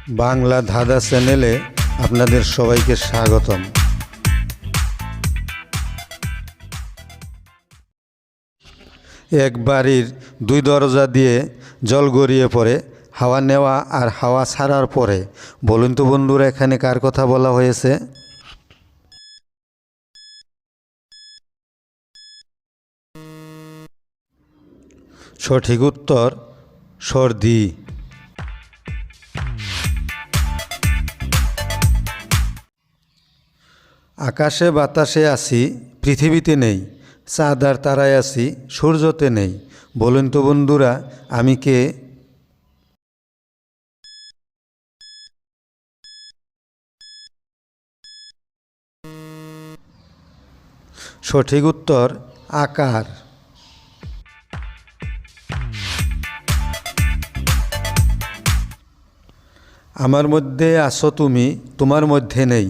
বাংলা ধাঁধা চ্যানেলে আপনাদের সবাইকে স্বাগতম। এক বাড়ির দুই দরজা দিয়ে জল গড়িয়ে পড়ে, হাওয়া নেওয়া আর হাওয়া ছাড়ার পরে। বলুন তো বন্ধুরা, এখানে কার কথা বলা হয়েছে? সঠিক উত্তর সর্দি। আকাশে বাতাসে আছি, পৃথিবীতে নেই, চাঁদ আর তারায় আছি, সূর্যতে নেই। বলুন তো বন্ধুরা, আমি কে? সঠিক উত্তর আকার। আমার মধ্যে আছো তুমি, তোমার মধ্যে নেই।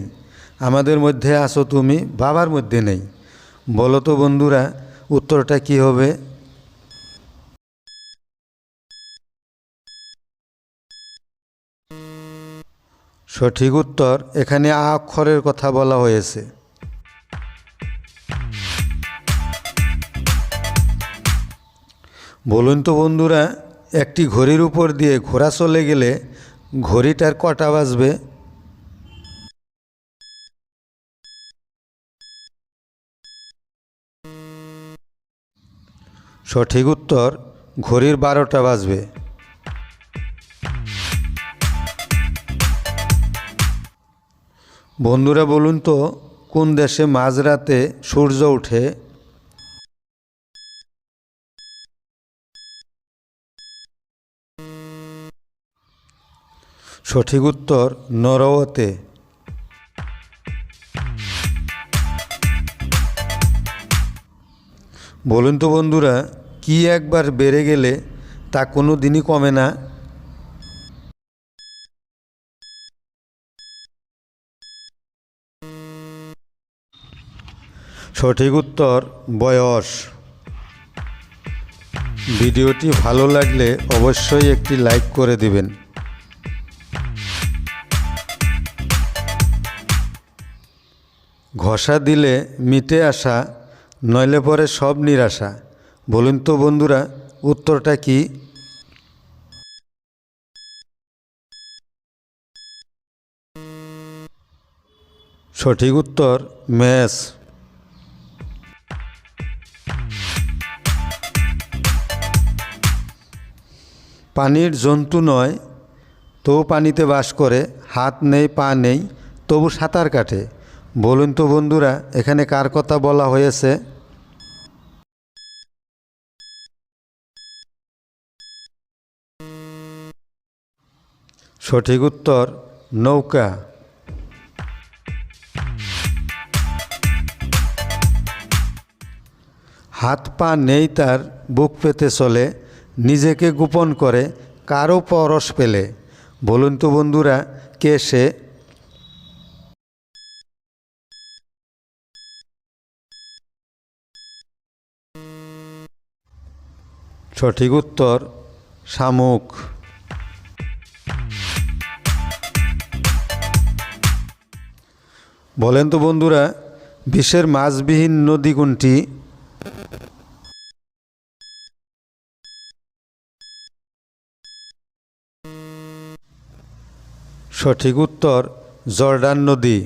আমাদের মধ্যে আছো তুমি, বাবার মধ্যে নেই। বলো তো বন্ধুরা, উত্তরটা কি হবে? সঠিক উত্তর, এখানে আ অক্ষরের কথা বলা হয়েছে। বলুন তো বন্ধুরা, একটি ঘড়ির উপর দিয়ে ঘোড়া চলে গেলে ঘড়িটার কটা বাজবে? সঠিক উত্তর, ঘড়ির 12টা বাজবে। বন্ধুরা বলুন তো, কোন দেশে মাঝরাতে সূর্য ওঠে? সঠিক উত্তর নরওয়েতে। বলুন তো বন্ধুরা, কি একবার বেড়ে গেলে তা কোনো দিনই কমে না? সঠিক উত্তর বয়স। ভিডিওটি ভালো লাগলে অবশ্যই একটি লাইক করে দিবেন। ঘষা দিলে মিটে আসা, নইলে পরে সব নিরাশা। বলুন তো বন্ধুরা, উত্তরটা কি? সঠিক উত্তর মেষ। পানির জন্তু নয়, তবু পানিতে বাস করে, হাত নেই পা নেই, তবু সাঁতার কাটে। বলুন তো বন্ধুরা, এখানে কার কথা বলা হয়েছে? সঠিক উত্তর নৌকা। হাত পা নেই তার, বুক পেতে চলে, নিজেকে গোপন করে কারো পরশ পেলে। বলুন তো বন্ধুরা, কে সে? সঠিক উত্তর শামুক। বলেন তো বন্ধুরা, বিশ্বের মাছবিহীন নদী কোনটি? সঠিক উত্তর জর্ডান নদী।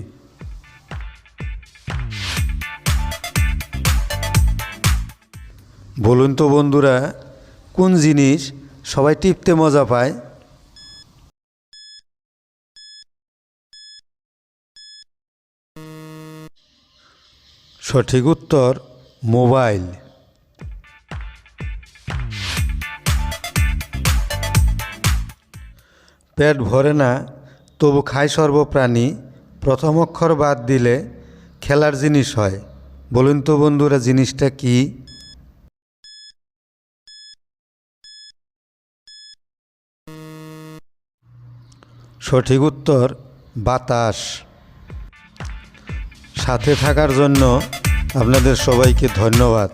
বলুন তো বন্ধুরা, কোন জিনিস সবাই টিপতে মজা পায়? সঠিক উত্তর মোবাইল। পেট ভরে না, তবু খায় সর্বপ্রাণী, প্রথম অক্ষর বাদ দিলে খেলার জিনিস হয়। বলুন তো বন্ধুরা, জিনিসটা কি? সঠিক উত্তর বাতাস। সাথে থাকার জন্য আপনাদের সবাইকে ধন্যবাদ।